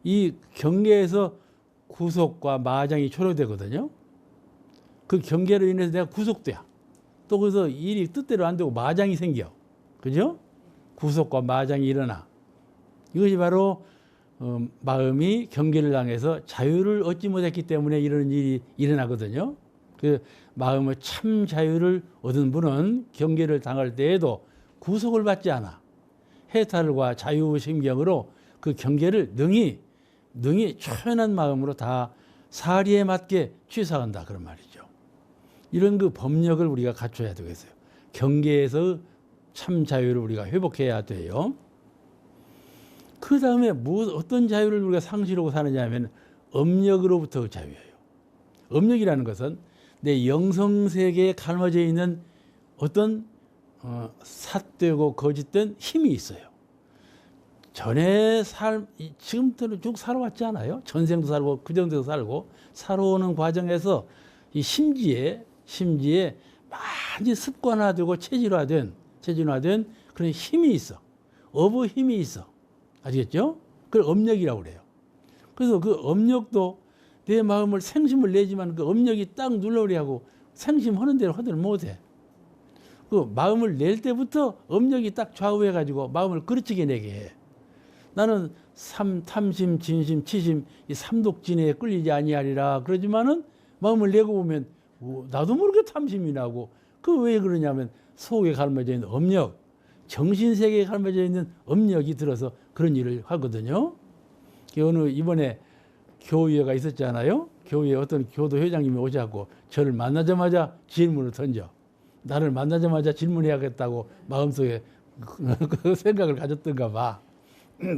이 경계에서 구속과 마장이 초래되거든요. 그 경계로 인해서 내가 구속돼야. 또 그래서 일이 뜻대로 안 되고 마장이 생겨. 그죠? 구속과 마장이 일어나. 이것이 바로 마음이 경계를 당해서 자유를 얻지 못했기 때문에 이런 일이 일어나거든요. 그 마음의 참 자유를 얻은 분은 경계를 당할 때에도 구속을 받지 않아. 해탈과 자유심경으로 그 경계를 능히 초연한 마음으로 다 사리에 맞게 취사한다. 그런 말이죠. 이런 그 법력을 우리가 갖춰야 되겠어요. 경계에서 참 자유를 우리가 회복해야 돼요. 그 다음에 어떤 자유를 우리가 상실하고 사느냐 하면 업력으로부터 자유예요. 업력이라는 것은 내 영성세계에 갈라져 있는 어떤 삿되고 거짓된 힘이 있어요. 전에 지금부터는 쭉 살아왔지 않아요? 전생도 살고 그전생도 살고 살아오는 과정에서 이 심지에 많이 습관화되고 체질화된 그런 힘이 있어. 업의 힘이 있어. 아시겠죠? 그걸 업력이라고 그래요. 그래서 그 업력도 내 마음을 생심을 내지만 그 업력이 딱 눌러오려 하고 생심하는 대로 하들 못해. 그 마음을 낼 때부터 업력이 딱 좌우해가지고 마음을 그르치게 내게 해. 나는 탐심, 진심, 치심 이 삼독진에 끌리지 아니하리라 그러지만은 마음을 내고 보면 나도 모르게 탐심이 나고 그 왜 그러냐면 속에 갈라져 있는 업력, 정신세계에 갈라져 있는 업력이 들어서 그런 일을 하거든요. 이번에 교회가 있었잖아요. 교회에 어떤 교도 회장님이 오자고 저를 만나자마자 질문을 던져. 나를 만나자마자 질문해야겠다고 마음속에 그 생각을 가졌던가 봐.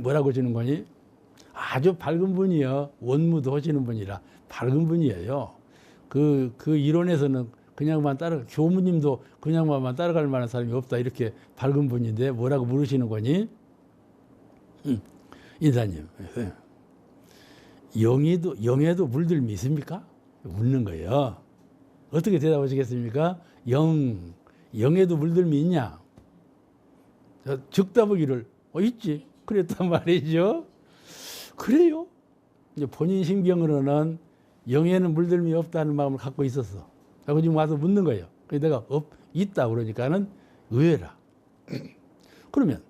뭐라고 주는 거니? 아주 밝은 분이요. 원무도 하시는 분이라 밝은 분이에요. 그 이론에서는 그냥만 교무님도 그냥만 따라갈 만한 사람이 없다. 이렇게 밝은 분인데 뭐라고 물으시는 거니? 인사님, 영에도 물들미 있습니까? 묻는 거예요. 어떻게 대답하시겠습니까? 영에도 물들미 있냐? 즉답하기를 있지. 그랬단 말이죠. 그래요? 이제 본인 심경으로는 영에는 물들미 없다는 마음을 갖고 있었어. 하고 지금 와서 묻는 거예요. 그래서 내가 있다 그러니까는 의외라. 그러면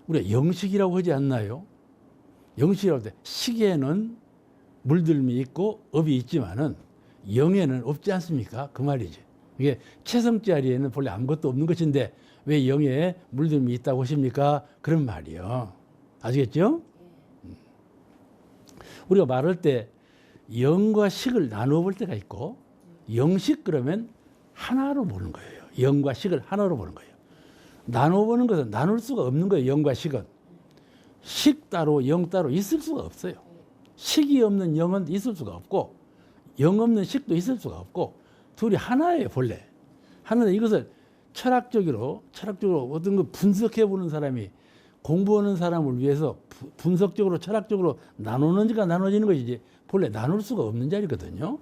우리가 영식이라고 하지 않나요? 영식이라고 할 때 식에는 물들미 있고 업이 있지만은 영에는 없지 않습니까? 그 말이지. 이게 체성자리에는 본래 아무것도 없는 것인데 왜 영에 물들미 있다고 하십니까? 그런 말이요. 아시겠죠? 우리가 말할 때 영과 식을 나누어 볼 때가 있고 영식 그러면 하나로 보는 거예요. 영과 식을 하나로 보는 거예요. 나눠보는 것은 나눌 수가 없는 거예요. 영과 식은. 식 따로 영 따로 있을 수가 없어요. 식이 없는 영은 있을 수가 없고 영 없는 식도 있을 수가 없고 둘이 하나예요. 본래. 하나인데 이것을 철학적으로 어떤 거 분석해 보는 사람이 공부하는 사람을 위해서 분석적으로 철학적으로 나눠지는 것이지 본래 나눌 수가 없는 자리거든요.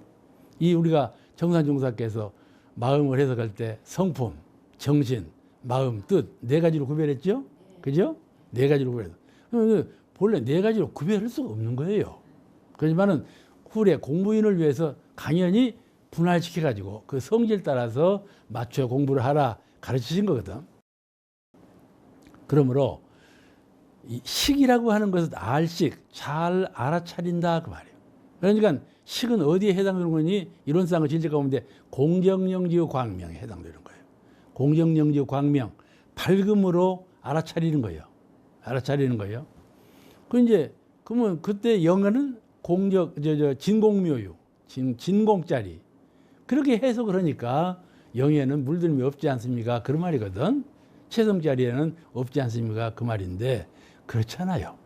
이 우리가 정산종사께서 마음을 해석할 때 성품, 정신, 마음, 뜻 네 가지로 구별했죠. 그죠? 네 가지로 구별해서 본래 네 가지로 구별할 수가 없는 거예요. 그렇지만은 후래 공부인을 위해서 강연히 분할시켜가지고 그 성질 따라서 맞춰 공부를 하라 가르치신 거거든. 그러므로 이 식이라고 하는 것은 알식, 잘 알아차린다 그 말이에요. 그러니까 식은 어디에 해당되는 거니? 이론상의 진짜 가운데 공정영지의 광명에 해당되는 거예요. 공정영지의 광명, 밝음으로 알아차리는 거예요. 알아차리는 거예요. 그러면 그때 영어는 진공묘유, 진공짜리. 그렇게 해석을 하니까 영에는 물들임이 없지 않습니까? 그런 말이거든. 채성짜리에는 없지 않습니까? 그 말인데 그렇잖아요.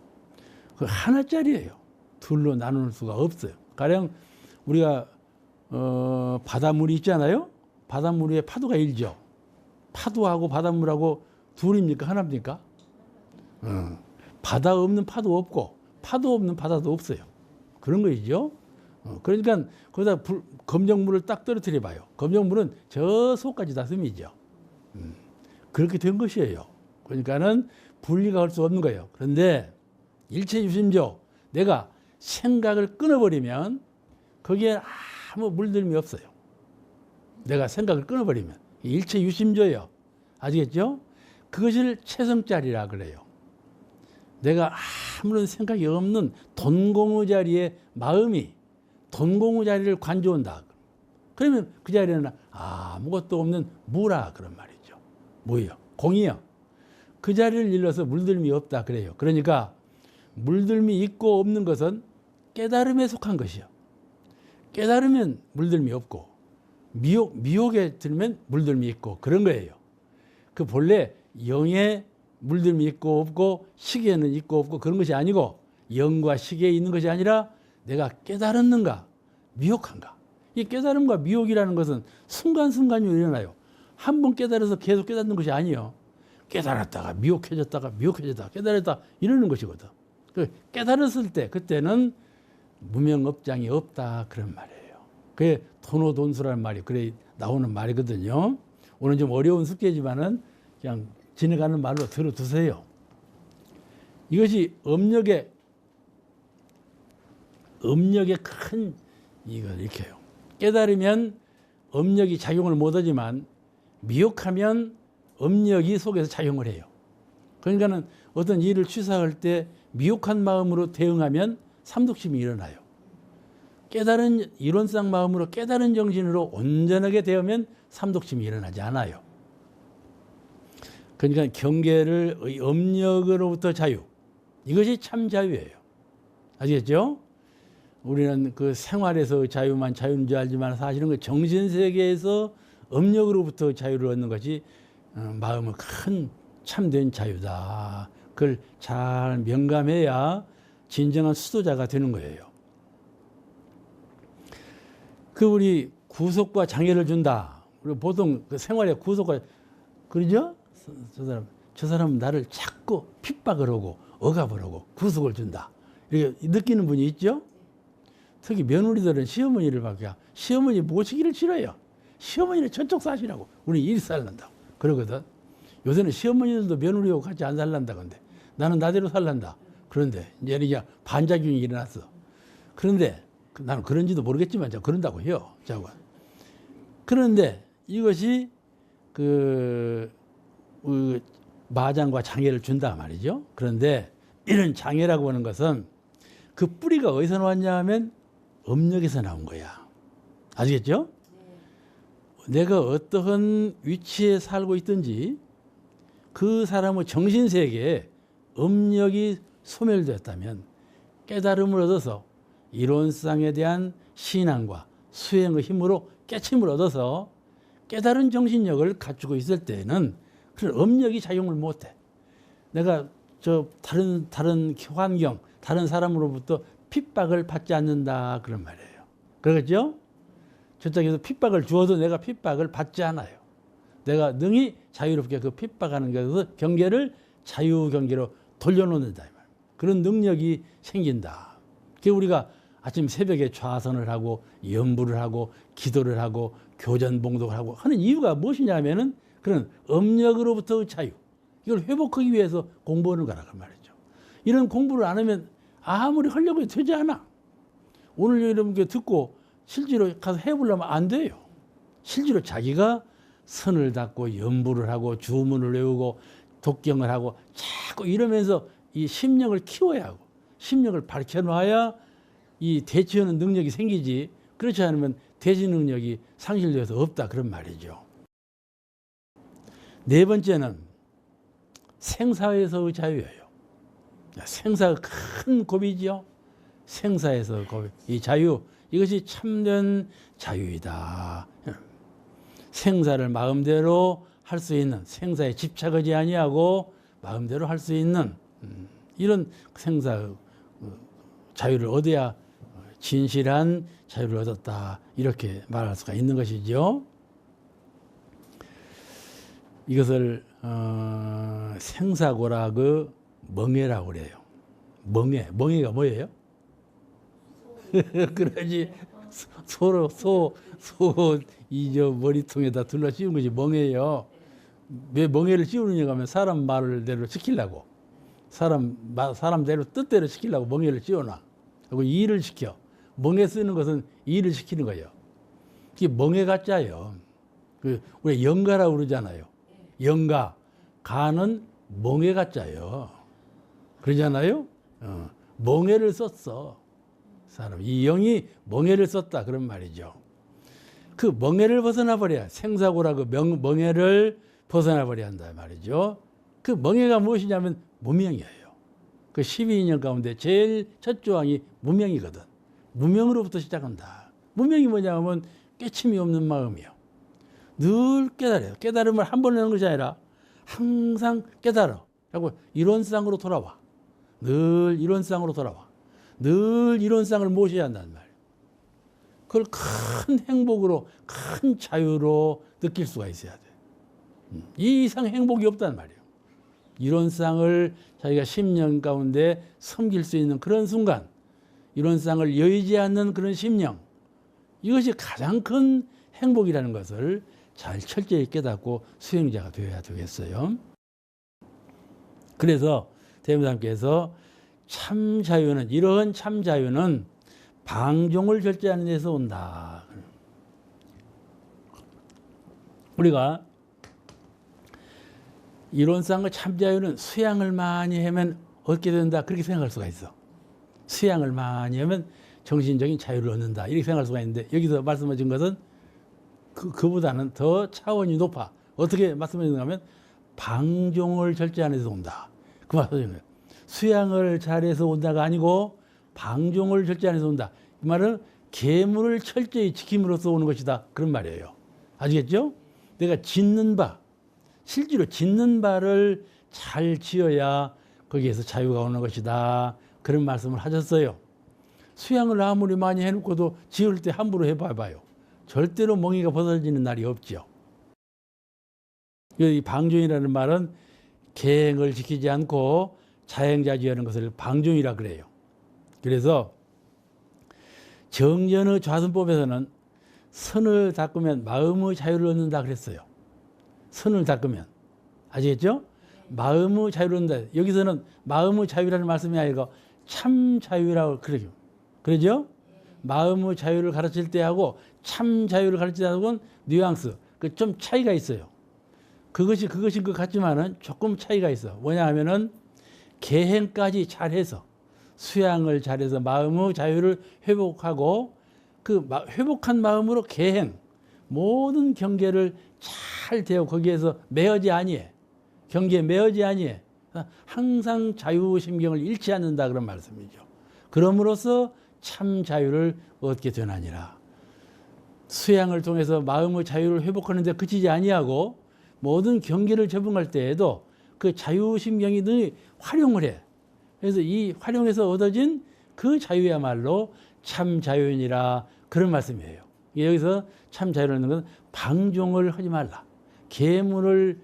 그 하나짜리예요. 둘로 나눌 수가 없어요. 가령 우리가 바닷물이 있잖아요. 바닷물 위에 파도가 일죠. 파도하고 바닷물하고 둘입니까? 하나입니까? 바다 없는 파도 없고 파도 없는 바다도 없어요. 그런 거이죠. 그러니까 거기다 검정물을 딱 떨어뜨려 봐요. 검정물은 저 속까지 다 스미죠. 그렇게 된 것이에요. 그러니까는 분리가 할 수 없는 거예요. 그런데 일체유심조, 내가 생각을 끊어버리면 거기에 아무 물들임이 없어요. 내가 생각을 끊어버리면 일체유심조예요. 아시겠죠? 그것을 채성짜리라 그래요. 내가 아무런 생각이 없는 돈공의 자리에 마음이 돈공의 자리를 관조한다. 그러면 그 자리에는 아무것도 없는 무라 그런 말이죠. 뭐예요? 공이요. 그 자리를 일러서 물들임이 없다 그래요. 그러니까 물들임이 있고 없는 것은 깨달음에 속한 것이요. 깨달으면 물들임이 없고 미혹에 들면 물들임이 있고 그런 거예요. 그 본래 영에 물들임이 있고 없고 식에는 있고 없고 그런 것이 아니고 영과 식에 있는 것이 아니라 내가 깨달았는가 미혹한가. 이 깨달음과 미혹이라는 것은 순간순간으로 일어나요. 한 번 깨달아서 계속 깨닫는 것이 아니에요. 깨달았다가 미혹해졌다가 깨달았다 이러는 것이거든. 그 깨달았을 때 그때는 무명업장이 없다 그런 말이에요. 그게 돈오돈수라는 말이 그래 나오는 말이거든요. 오늘 좀 어려운 숙제지만은 그냥 지나가는 말로 들어두세요. 이것이 업력의 큰 이걸 익혀요. 깨달으면 업력이 작용을 못하지만 미혹하면 업력이 속에서 작용을 해요. 그러니까는 어떤 일을 취사할 때 미혹한 마음으로 대응하면 삼독심이 일어나요. 깨달은 이론상 마음으로 깨달은 정신으로 온전하게 대하면 삼독심이 일어나지 않아요. 그러니까 경계를 업력으로부터 자유. 이것이 참 자유예요. 아시겠죠? 우리는 그 생활에서 자유만 자유인 줄 알지만 사실은 그 정신세계에서 업력으로부터 자유를 얻는 것이 마음의 큰 참된 자유다. 그걸 잘 명감해야 진정한 수도자가 되는 거예요. 그 우리 구속과 장애를 준다. 우리 보통 그 생활에 구속과 그러죠? 저 사람은 나를 자꾸 핍박을 하고 억압을 하고 구속을 준다. 이렇게 느끼는 분이 있죠? 특히 며느리들은 시어머니를 밖에 시어머니 모시기를 싫어요. 시어머니는 저쪽 사시라고 우리 일 살란다고 그러거든. 요새는 시어머니들도 며느리하고 같이 안 살란다 근데 나는 나대로 살란다. 그런데 이제 반작용이 일어났어. 그런데 나는 그런지도 모르겠지만 그런다고 해요. 그런데 이것이 마장과 장애를 준다 말이죠. 그런데 이런 장애라고 하는 것은 그 뿌리가 어디서 나왔냐 하면 업력에서 나온 거야. 아시겠죠? 내가 어떠한 위치에 살고 있든지 그 사람의 정신세계에 업력이 소멸되었다면 깨달음을 얻어서 이론상에 대한 신앙과 수행의 힘으로 깨침을 얻어서 깨달은 정신력을 갖추고 있을 때에는 그런 업력이 작용을 못해. 내가 저 다른 환경, 다른 사람으로부터 핍박을 받지 않는다 그런 말이에요. 그러겠죠? 저쪽에서 핍박을 주어도 내가 핍박을 받지 않아요. 내가 능히 자유롭게 그 핍박하는 것에서 경계를 자유 경계로 돌려놓는다. 그런 능력이 생긴다. 그게 우리가 아침 새벽에 좌선을 하고 연부를 하고 기도를 하고 교전봉독을 하고 하는 이유가 무엇이냐면은 그런 업력으로부터의 자유. 이걸 회복하기 위해서 공부하는 거라고 말이죠. 이런 공부를 안 하면 아무리 하려고 해도 되지 않아. 오늘 여러분께 듣고 실제로 가서 해보려면 안 돼요. 실제로 자기가 선을 닦고 연부를 하고 주문을 외우고 독경을 하고 자꾸 이러면서 이 심령을 키워야 하고 심령을 밝혀놔야 이 대처하는 능력이 생기지. 그렇지 않으면 대지 능력이 상실되어서 없다 그런 말이죠. 네 번째는 생사에서의 자유예요. 생사가 큰 고비죠. 생사에서 고비. 이 자유, 이것이 참된 자유이다. 생사를 마음대로 할 수 있는, 생사에 집착하지 아니하고 마음대로 할 수 있는 이런 생사 자유를 얻어야 진실한 자유를 얻었다 이렇게 말할 수가 있는 것이죠. 이것을 생사고락의 멍해라고 그래요. 멍해가 뭐예요? 그러지 이저 머리통에다 둘러 씌운 것이 멍해요. 왜 멍해를 씌우느냐 하면 사람 말대로 시키려고, 사람대로 뜻대로 시키려고 멍해를 씌워놔. 그리고 일을 시켜. 멍해 쓰는 것은 일을 시키는 거예요. 그게 멍해 가짜예요. 우리 영가라고 그러잖아요. 영가, 가는 멍해 가짜예요. 그러잖아요. 멍해를 썼어. 사람, 이 영이 멍해를 썼다 그런 말이죠. 그 멍해를 벗어나 버려야, 생사고라 그 멍해를 벗어나 버려야 한다 말이죠. 그 멍해가 무엇이냐면 무명이에요. 그 12인연 가운데 제일 첫 조항이 무명이거든. 무명으로부터 시작한다. 무명이 뭐냐면 깨침이 없는 마음이요. 늘 깨달아요. 깨달음을 한 번 하는 것이 아니라 항상 깨달아. 하고 이론상으로 돌아와. 늘 이론상으로 돌아와. 늘 이론상을 모셔야 한다는 말이에요. 그걸 큰 행복으로, 큰 자유로 느낄 수가 있어야 돼. 이 이상 행복이 없단 말이에요. 이론상을 자기가 10년 가운데 섬길 수 있는 그런 순간, 이론상을 여의지 않는 그런 심령, 이것이 가장 큰 행복이라는 것을 잘 철저히 깨닫고 수행자가 되어야 되겠어요. 그래서 대무사님께서 참 자유는, 이러한 참 자유는 방종을 절제하는 데서 온다. 우리가 이론상의 참 자유는 수양을 많이 하면 얻게 된다 그렇게 생각할 수가 있어. 수양을 많이 하면 정신적인 자유를 얻는다 이렇게 생각할 수가 있는데, 여기서 말씀하신 것은 그보다는 더 차원이 높아. 어떻게 말씀하시는가 하면 방종을 절제하는 데서 온다. 그 말씀이에요. 수양을 잘해서 온다가 아니고 방종을 절제하는 데서 온다. 그 말은 계물을 철저히 지킴으로써 오는 것이다 그런 말이에요. 아시겠죠? 내가 짓는 바, 실제로 짓는 바를 잘 지어야 거기에서 자유가 오는 것이다 그런 말씀을 하셨어요. 수양을 아무리 많이 해놓고도 지을 때 함부로 해봐봐요. 절대로 멍이가 벗어지는 날이 없죠. 이 방종이라는 말은 계행을 지키지 않고 자행자지하는 것을 방종이라 그래요. 그래서 정전의 좌선법에서는 선을 닦으면 마음의 자유를 얻는다 그랬어요. 선을 닦으면. 아시겠죠? 마음의 자유를 얻는다. 여기서는 마음의 자유라는 말씀이 아니고 참 자유라고 그래요. 그러죠? 마음의 자유를 가르칠 때하고 참 자유를 가르칠 때하고는 뉘앙스, 좀 차이가 있어요. 그것인 것 같지만은 조금 차이가 있어. 뭐냐 하면은 계행까지 잘해서, 수양을 잘해서 마음의 자유를 회복하고 그 회복한 마음으로 계행, 모든 경계를 잘 대고 거기에서 매어지 아니해. 경계에 매어지 아니해. 항상 자유심경을 잃지 않는다 그런 말씀이죠. 그럼으로써 참 자유를 얻게 되나니라. 수양을 통해서 마음의 자유를 회복하는 데 그치지 아니하고 모든 경계를 적응할 때에도 그 자유심경이 늘 활용을 해. 그래서 이 활용해서 얻어진 그 자유야말로 참 자유니라 그런 말씀이에요. 여기서 참 자유라는 것은 방종을 하지 말라. 계문을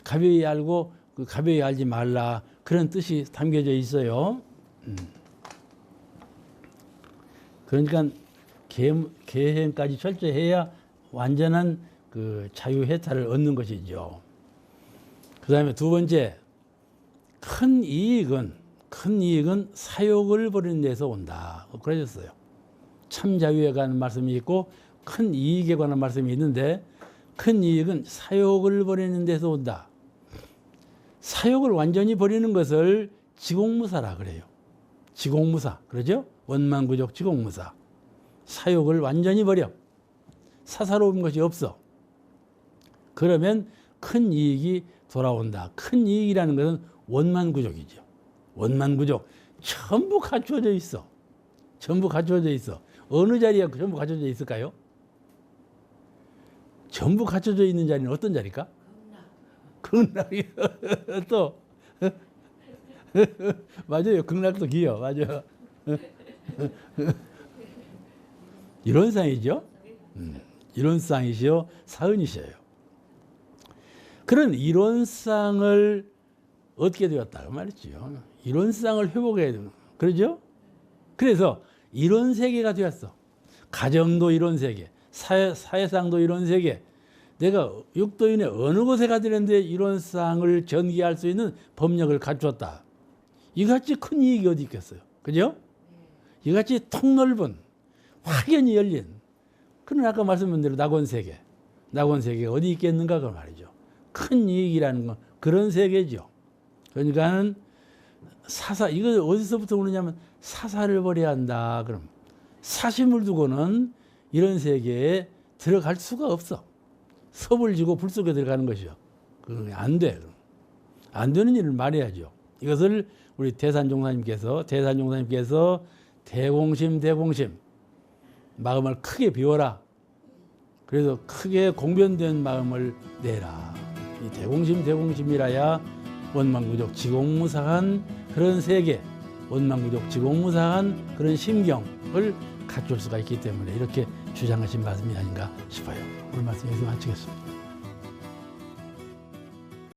가벼이 알고 가벼이 알지 말라. 그런 뜻이 담겨져 있어요. 그러니까 계행까지 철저히 해야 완전한 그 자유해탈을 얻는 것이죠. 그 다음에 두 번째, 큰 이익은 사욕을 버리는 데서 온다. 그러셨어요. 참 자유에 관한 말씀이 있고 큰 이익에 관한 말씀이 있는데 큰 이익은 사욕을 버리는 데서 온다. 사욕을 완전히 버리는 것을 지공무사라 그래요. 지공무사. 그러죠? 원만구족 지공무사. 사욕을 완전히 버려. 사사로운 것이 없어. 그러면 큰 이익이 돌아온다. 큰 이익이라는 것은 원만구족이죠. 원만구족. 전부 갖춰져 있어. 전부 갖춰져 있어. 어느 자리에 전부 갖춰져 있을까요? 전부 갖춰져 있는 자리는 어떤 자리일까? 극락이요. 또 맞아요. 극락도 기요. 맞아요. 이론상이죠. 이론상이시요. 사은이셔요. 그런 이론상을 얻게 되었다. 말이죠. 이론상을 회복해야 되는. 그러죠? 그래서 이론 세계가 되었어. 가정도 이론 세계, 사회상도 이론 세계. 내가 육도인의 어느 곳에 가더라도 이론상을 전개할 수 있는 법력을 갖췄다. 이같이 큰 이익이 어디 있겠어요? 그죠? 이같이 통넓은 확연히 열린 그런 아까 말씀드린 대로 낙원세계. 낙원세계가 어디 있겠는가 그 말이죠. 큰 이익이라는 건 그런 세계죠. 그러니까는 사사, 이거 어디서부터 오느냐면 사사를 버려야 한다. 그럼 사심을 두고는 이런 세계에 들어갈 수가 없어. 섭을 지고 불 속에 들어가는 것이죠. 그건 안 돼. 안 되는 일을 말해야죠. 이것을 우리 대산종사님께서 대공심 마음을 크게 비워라. 그래서 크게 공변된 마음을 내라. 이 대공심이라야 원만구족 지공무사한 그런 세계, 원만구족 지공무사한 그런 심경을 갖출 수가 있기 때문에 이렇게 주장하신 말씀이 아닌가 싶어요. 오늘 말씀 여기서 마치겠습니다.